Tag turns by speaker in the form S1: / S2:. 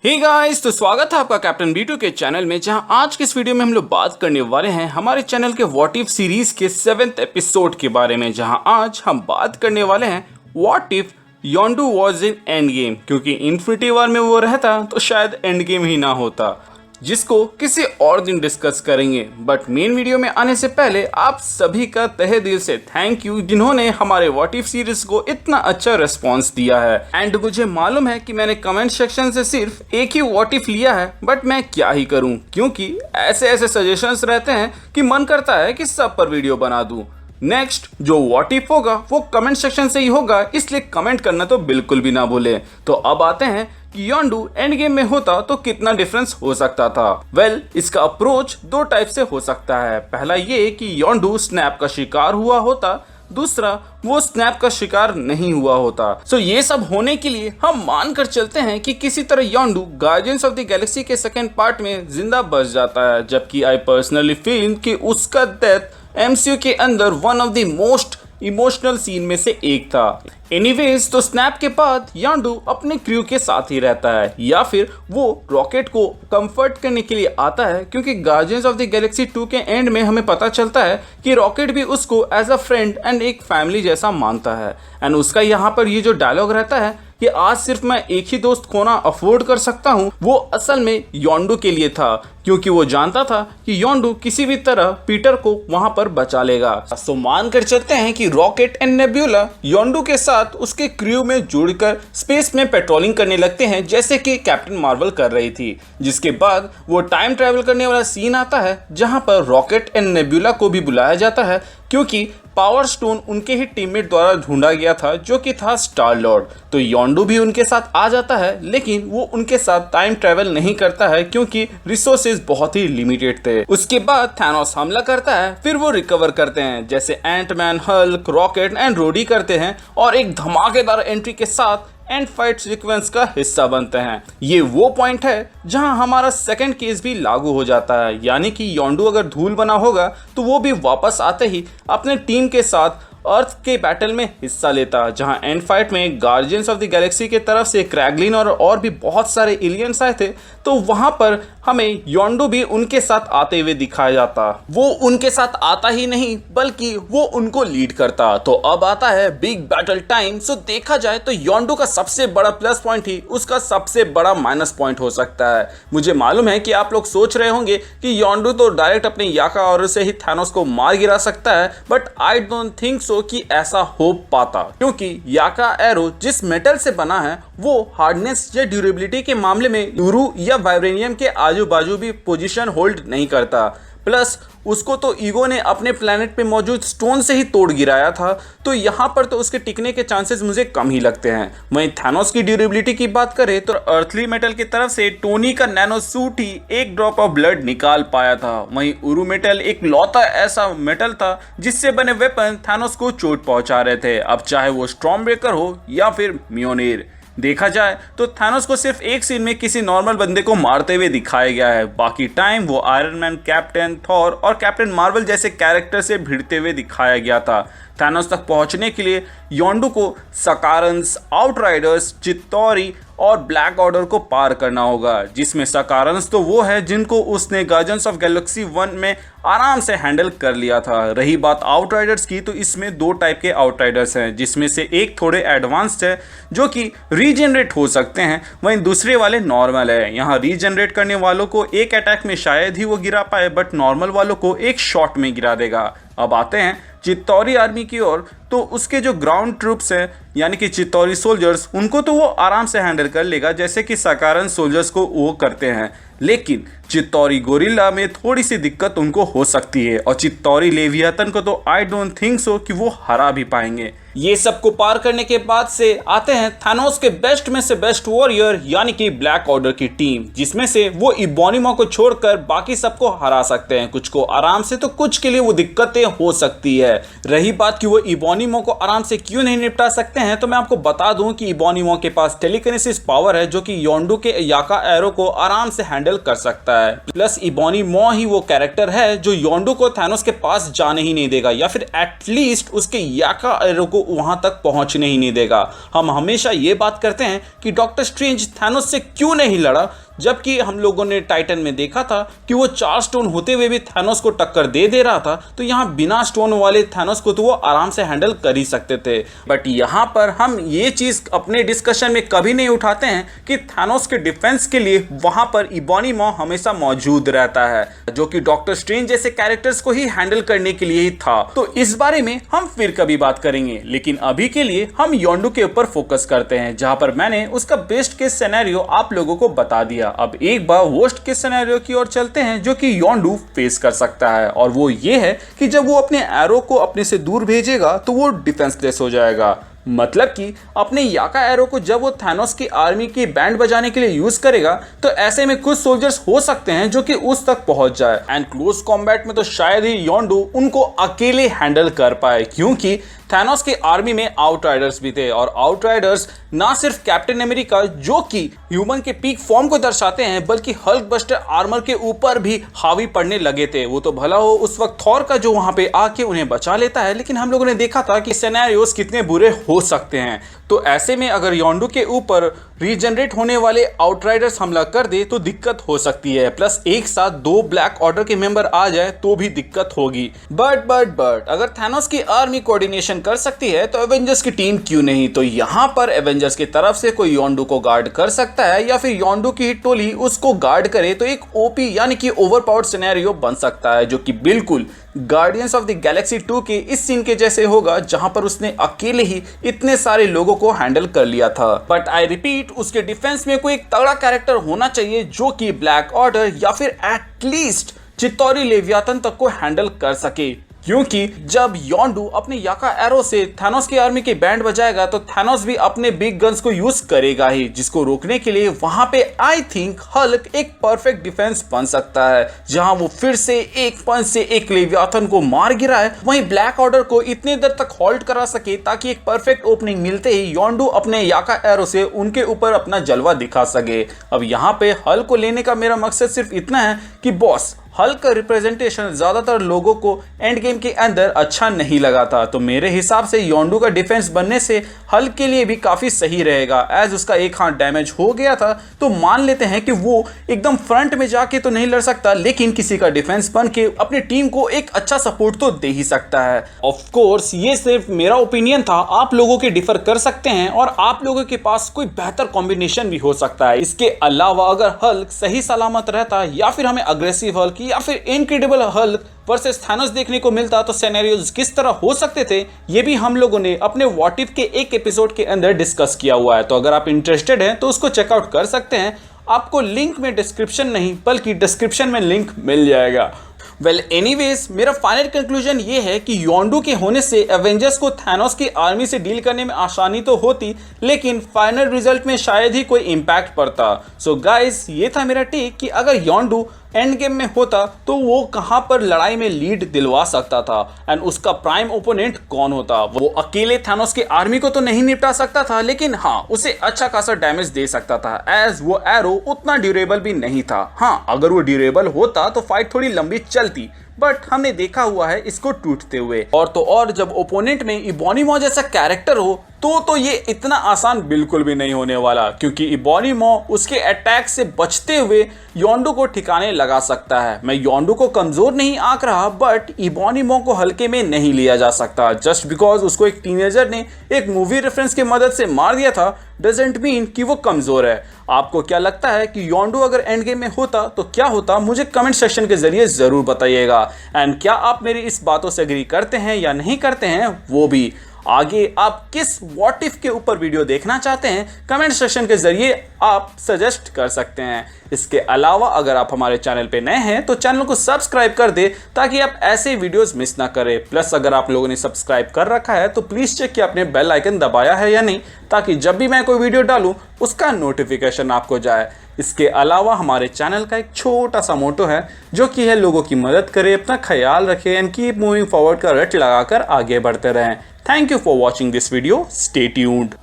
S1: Hey guys, तो स्वागत है आपका कैप्टन B2 के चैनल में, जहां आज के इस वीडियो में हम लोग बात करने वाले हैं हमारे चैनल के व्हाट इफ सीरीज के 7th एपिसोड के बारे में। जहां आज हम बात करने वाले हैं what if Yondu was in Endgame, क्योंकि इन्फिनिटी वॉर में वो रहता तो शायद एंड गेम ही ना होता, जिसको किसी और दिन डिस्कस करेंगे। बट मेन वीडियो में आने से पहले आप सभी का तहे दिल से थैंक यू जिन्होंने हमारे व्हाट इफ सीरीज को इतना अच्छा रिस्पॉन्स दिया है। एंड मुझे मालूम है कि मैंने कमेंट सेक्शन से सिर्फ एक ही व्हाट इफ लिया है, बट मैं क्या ही करूं, क्योंकि ऐसे ऐसे सजेशंस रहते हैं कि मन करता है कि सब पर वीडियो बना दूं। नेक्स्ट जो व्हाट इफ होगा वो कमेंट सेक्शन से ही होगा, इसलिए कमेंट करना तो बिल्कुल भी ना भूले। तो अब आते हैं कि योंडू एंड गेम में होता तो कितना डिफरेंस हो सकता था। वेल, इसका अप्रोच दो टाइप से हो सकता है। पहला ये कि योंडू स्नैप का शिकार हुआ होता, दूसरा वो स्नैप का शिकार नहीं हुआ होता। सो ये सब होने के लिए हम मान कर चलते हैं कि किसी तरह योंडू गार्डियंस ऑफ द गैलेक्सी के सेकेंड पार्ट में जिंदा बच जाता है, जबकि आई पर्सनली फील कि उसका डेथ MCU के अंदर one of the most emotional scene में से एक था। एनीवेज, तो स्नैप के बाद योंडू अपने क्रू के साथ ही रहता है, या फिर वो रॉकेट को कंफर्ट करने के लिए आता है, क्योंकि गार्डियंस ऑफ द गैलेक्सी 2 के एंड में हमें पता चलता है कि रॉकेट भी उसको एज अ फ्रेंड एंड एक फैमिली जैसा मानता है। एंड उसका यहाँ पर ये जो डायलॉग रहता है कि आज सिर्फ मैं एक ही दोस्त खोना अफोर्ड कर सकता हूँ, वो असल में योंडू के लिए था, क्योंकि वो जानता था कि योंडू किसी भी तरह पीटर को वहां पर बचा लेगा। सो मान कर चलते हैं कि रॉकेट एंड नेब्यूला योंडू के साथ उसके क्रू में जुड़कर स्पेस में पेट्रोलिंग करने लगते हैं, जैसे कि कैप्टन मार्वल कर रही थी। जिसके बाद वो टाइम ट्रैवल करने वाला सीन आता है, जहां पर रॉकेट एंड नेब्यूला को भी बुलाया जाता है, क्योंकि पावर स्टोन उनके ही टीममेट द्वारा ढूंढा गया था, जो कि था स्टार लॉर्ड। तो योंडू भी उनके साथ आ जाता है, लेकिन वो उनके साथ टाइम ट्रैवल नहीं करता है, क्योंकि रिसोर्सेज बहुत ही लिमिटेड थे। उसके बाद थैनोस हमला करता है, फिर वो रिकवर करते हैं, जैसे एंटमैन, हल्क, रॉकेट एंड रोडी करते हैं, और एक धमाकेदार एंट्री के साथ एंड फाइट सीक्वेंस का हिस्सा बनते हैं। ये वो पॉइंट है जहां हमारा सेकंड केस भी लागू हो जाता है, यानी कि योंडू अगर धूल बना होगा तो वो भी वापस आते ही अपने टीम के साथ अर्थ के बैटल में हिस्सा लेता, जहां एंड फाइट में गार्डियंस ऑफ द गैलेक्सी के तरफ से क्रैगलिन और भी बहुत सारे एलियंस आए थे। तो वहां पर हमें योंडू भी उनके साथ आते हुए दिखाया जाता। वो उनके साथ आता ही नहीं, बल्कि वो उनको लीड करता। तो अब आता है बिग बैटल टाइम। सो देखा जाए तो योंडू का सबसे बड़ा प्लस पॉइंट ही उसका सबसे बड़ा माइनस पॉइंट हो सकता है। मुझे मालूम है कि आप लोग सोच रहे होंगे कि योंडू तो डायरेक्ट अपने याका और से ही थैनोस को मार गिरा सकता है, but I don't think so कि ऐसा हो पाता, क्योंकि याका एरो जिस मेटल से बना है वो हार्डनेस या ड्यूरेबिलिटी के मामले में यूरू या वाइब्रेनियम के आजू बाजू भी पोजीशन होल्ड नहीं करता। प्लस उसको तो ईगो ने अपने प्लेनेट पे मौजूद स्टोन से ही तोड़ गिराया था, तो यहाँ पर तो उसके टिकने के चांसेस मुझे कम ही लगते हैं। वहीं थैनोस की ड्यूरेबिलिटी की बात करें तो अर्थली मेटल की तरफ से टोनी का नैनो सूट ही एक ड्रॉप ऑफ ब्लड निकाल पाया था। वहीं उरू मेटल एक लौता ऐसा मेटल था जिससे बने वेपन थैनोस को चोट पहुंचा रहे थे, अब चाहे वो स्टॉर्म ब्रेकर हो या फिर म्योनेर। देखा जाए तो थैनोस को सिर्फ एक सीन में किसी नॉर्मल बंदे को मारते हुए दिखाया गया है, बाकी टाइम वो आयरन मैन, कैप्टन थॉर और कैप्टन मार्वल जैसे कैरेक्टर से भिड़ते हुए दिखाया गया था। थैनोस तक पहुंचने के लिए योंडू को सकारंस, आउटराइडर्स, चित्तौरी और ब्लैक ऑर्डर को पार करना होगा, जिसमें सकारंस तो वो है जिनको उसने गार्डियंस ऑफ गैलेक्सी 1 में आराम से हैंडल कर लिया था। रही बात आउटराइडर्स की, तो इसमें दो टाइप के आउटराइडर्स हैं, जिसमें से एक थोड़े एडवांस्ड है जो कि रीजनरेट हो सकते हैं, वहीं दूसरे वाले नॉर्मल है। यहाँ रीजनरेट करने वालों को एक अटैक में शायद ही वो गिरा पाए, बट नॉर्मल वालों को एक शॉट में गिरा देगा। अब आते हैं चित्तौरी आर्मी की ओर, तो उसके जो ग्राउंड ट्रूप्स हैं यानी कि चित्तौरी सोल्जर्स, उनको तो वो आराम से हैंडल कर लेगा, जैसे कि सकारन सोल्जर्स को वो करते हैं। लेकिन चित्तौरी गोरिल्ला में थोड़ी सी दिक्कत उनको हो सकती है, और चित्तौरी लेवियातन को तो आई डोंट थिंक सो कि वो हरा भी पाएंगे। ये सब को पार करने के बाद से आते हैं थैनोस के बेस्ट में से बेस्ट वॉरियर यानी कि ब्लैक ऑर्डर की टीम, जिसमें से वो इबोनिमा को छोड़कर बाकी सबको हरा सकते हैं, कुछ को आराम से तो कुछ के लिए वो दिक्कतें हो सकती है। रही बात कि वो इबोनिमा इबोनिमो को आराम से क्यों नहीं निपटा सकते हैं, तो मैं आपको बता दूं कि इबोनिमो के पास टेलीकिनेसिस पावर है जो कि योंडू के याका एरो को आराम से हैंडल कर सकता है। प्लस इबोनिमो ही वो कैरेक्टर है जो योंडू को थैनोस के पास जाने ही नहीं देगा, या फिर एटलीस्ट उसके याका एरो को वहां तक पहुंचने ही नहीं देगा। हम हमेशा ये बात करते हैं कि डॉक्टर स्ट्रेंज थैनोस से क्यों नहीं लड़ा, जबकि हम लोगों ने टाइटन में देखा था कि वो 4 स्टोन होते हुए भी थैनोस को टक्कर दे रहा था। तो यहाँ बिना स्टोन वाले थैनोस को तो वो आराम से हैंडल कर ही सकते थे। बट यहाँ पर हम ये चीज़ अपने डिस्कशन में कभी नहीं उठाते हैं कि थैनोस के डिफेंस के लिए वहाँ पर इबोनिमो हमेशा मौजूद रहता है, जो कि डॉक्टर स्ट्रेंज जैसे कैरेक्टर्स को ही हैंडल करने के लिए ही था। तो इस बारे में हम फिर कभी बात करेंगे, लेकिन अभी के लिए हम योंडू के ऊपर फोकस करते हैं, जहाँ पर मैंने उसका बेस्ट केस सिनेरियो आप लोगों को बता दिया। अब एक बार वर्स्ट केस सिनेरियो की ओर चलते हैं जो कि योंडू फेस कर सकता है, और वो ये है कि जब वो अपने एरो को अपने से दूर भेजेगा तो वो डिफेंसलेस हो जाएगा। मतलब कि अपने याका एरो को जब वो थैनोस की आर्मी की बैंड बजाने के लिए यूज करेगा तो ऐसे में कुछ सोल्जर्स हो सकते हैं जो कि उस तक पहुंच जाए, एंड क्लोज कॉम्बैट में तो शायद ही योंडू उनको अकेले हैंडल कर पाए, क्योंकि थैनोस की आर्मी में आउटराइडर्स भी थे, और आउटराइडर्स ना सिर्फ कैप्टन अमेरिका जो कि ह्यूमन के पीक फॉर्म को दर्शाते हैं, बल्कि हल्क बस्टर आर्मर के ऊपर भी हावी पड़ने लगे थे। वो तो भला हो उस वक्त थॉर का जो वहां पे आके उन्हें बचा लेता है, लेकिन हम लोगों ने देखा था कि सिनेरियोस कितने बुरे हो सकते हैं। तो ऐसे में अगर योंडू के ऊपर रीजनरेट होने वाले आउटराइडर्स हमला कर दे तो दिक्कत हो सकती है, प्लस एक साथ 2 ब्लैक ऑर्डर के मेंबर आ जाए तो भी दिक्कत होगी। बट अगर थैनोस की आर्मी कोऑर्डिनेशन कर सकती है तो एवेंजर्स की टीम क्यों नहीं। तो यहाँ पर एवेंजर्स की तरफ से कोई योंडू को गार्ड कर सकता है, या फिर योंडू की टोली उसको गार्ड करे, तो एक ओपी यानी कि ओवरपावर्ड सिनेरियो बन सकता है, जो कि बिल्कुल गार्डियंस ऑफ द गैलेक्सी 2 के इस सीन के जैसे होगा, जहां पर उसने अकेले ही इतने सारे लोगों को हैंडल कर लिया था। बट आई रिपीट, उसके डिफेंस में कोई एक तगड़ा कैरेक्टर होना चाहिए जो कि ब्लैक ऑर्डर या फिर एटलीस्ट चित्तौरी लेवियातन तक को हैंडल कर सके, क्योंकि जब योंडू अपने याका एरो से थैनोस की आर्मी की बैंड बजाएगा तो थैनोस भी अपने बिग गन्स को यूज करेगा ही, जिसको रोकने के लिए वहां पे आई थिंक हल्क एक परफेक्ट डिफेंस बन सकता है, जहां वो फिर से एक पंच से एक लेवियाथन को मार गिराए, वहीं ब्लैक ऑर्डर को इतने देर तक होल्ड करा सके ताकि एक परफेक्ट ओपनिंग मिलते ही योंडू अपने याका एरो से उनके ऊपर अपना जलवा दिखा सके। अब यहाँ पे हल्क को लेने का मेरा मकसद सिर्फ इतना है कि बॉस हल्क का रिप्रेजेंटेशन ज्यादातर लोगों को एंड गेम के अंदर अच्छा नहीं लगा था, तो मेरे हिसाब से योंडू का डिफेंस बनने से हल्क के लिए भी काफी सही रहेगा। एज उसका एक हाथ डैमेज हो गया था, तो मान लेते हैं कि वो एकदम फ्रंट में जाके तो नहीं लड़ सकता, लेकिन किसी का डिफेंस बन के अपनी टीम को एक अच्छा सपोर्ट तो दे ही सकता है। ऑफ कोर्स ये सिर्फ मेरा ओपिनियन था, आप लोगों के डिफर कर सकते हैं और आप लोगों के पास कोई बेहतर कॉम्बिनेशन भी हो सकता है। इसके अलावा अगर हल्क सही सलामत रहता, या फिर हमें अग्रेसिव हल्क या फिर इनक्रेडिबल हल्क वर्सेस थैनोस देखने को मिलता, तो सिनेरियोज किस तरह हो सकते थे ये भी हम लोगों ने अपने व्हाट इफ के एक एपिसोड के अंदर डिस्कस किया हुआ है। तो अगर आप इंटरेस्टेड हैं तो उसको चेकआउट कर सकते हैं, आपको लिंक में डिस्क्रिप्शन नहीं बल्कि डिस्क्रिप्शन में लिंक मिल जाएगा। वेल एनीवेज, मेरा फाइनल कंक्लूजन ये है कि योंडू के होने से एवेंजर्स को थैनोस की आर्मी से डील करने में आसानी तो होती, लेकिन फाइनल रिजल्ट में शायद ही कोई इम्पैक्ट पड़ता। सो गाइस, ये था मेरा टेक कि अगर योंडू एंड गेम में होता तो वो कहां पर लड़ाई में लीड दिलवा सकता था, एंड उसका प्राइम ओपोनेंट कौन होता। वो अकेले थैनोस की आर्मी को तो नहीं निपटा सकता था, लेकिन हाँ उसे अच्छा खासा डैमेज दे सकता था, एज वो एरो उतना ड्यूरेबल भी नहीं था। हाँ, अगर वो ड्यूरेबल होता तो फाइट थोड़ी लंबी चलती, बट हमने देखा हुआ है इसको टूटते हुए। और तो और जब ओपोनेंट में इबोनिमो जैसा कैरेक्टर हो तो ये इतना आसान बिल्कुल भी नहीं होने वाला, क्योंकि इबोनिमो उसके अटैक से बचते हुए योंडू को ठिकाने लगा सकता है। मैं योंडू को कमजोर नहीं आंक रहा, बट इबोनिमो को हल्के में नहीं लिया जा सकता। जस्ट बिकॉज उसको एक टीनेजर ने एक मूवी रेफरेंस की मदद से मार दिया था डजंट मीन कि वो कमजोर है। आपको क्या लगता है कि योंडू अगर एंड गेम में होता तो क्या होता, मुझे कमेंट सेक्शन के जरिए जरूर बताइएगा। एंड क्या आप मेरी इस बातों से एग्री करते हैं या नहीं करते हैं, वो भी आगे आप किस व्हाट इफ के ऊपर वीडियो देखना चाहते हैं कमेंट सेक्शन के जरिए आप सजेस्ट कर सकते हैं। इसके अलावा अगर आप हमारे चैनल पे नए हैं तो चैनल को सब्सक्राइब कर दे ताकि आप ऐसे वीडियोस मिस ना करें। प्लस अगर आप लोगों ने सब्सक्राइब कर रखा है तो प्लीज़ चेक कि आपने बेल आइकन दबाया है या नहीं, ताकि जब भी मैं कोई वीडियो डालूं उसका नोटिफिकेशन आपको जाए। इसके अलावा हमारे चैनल का एक छोटा सा मोटो है जो कि है लोगों की मदद करें, अपना ख्याल रखें एंड कीप मूविंग फॉरवर्ड का रट लगाकर आगे बढ़ते रहें। Thank you for watching this video, stay tuned.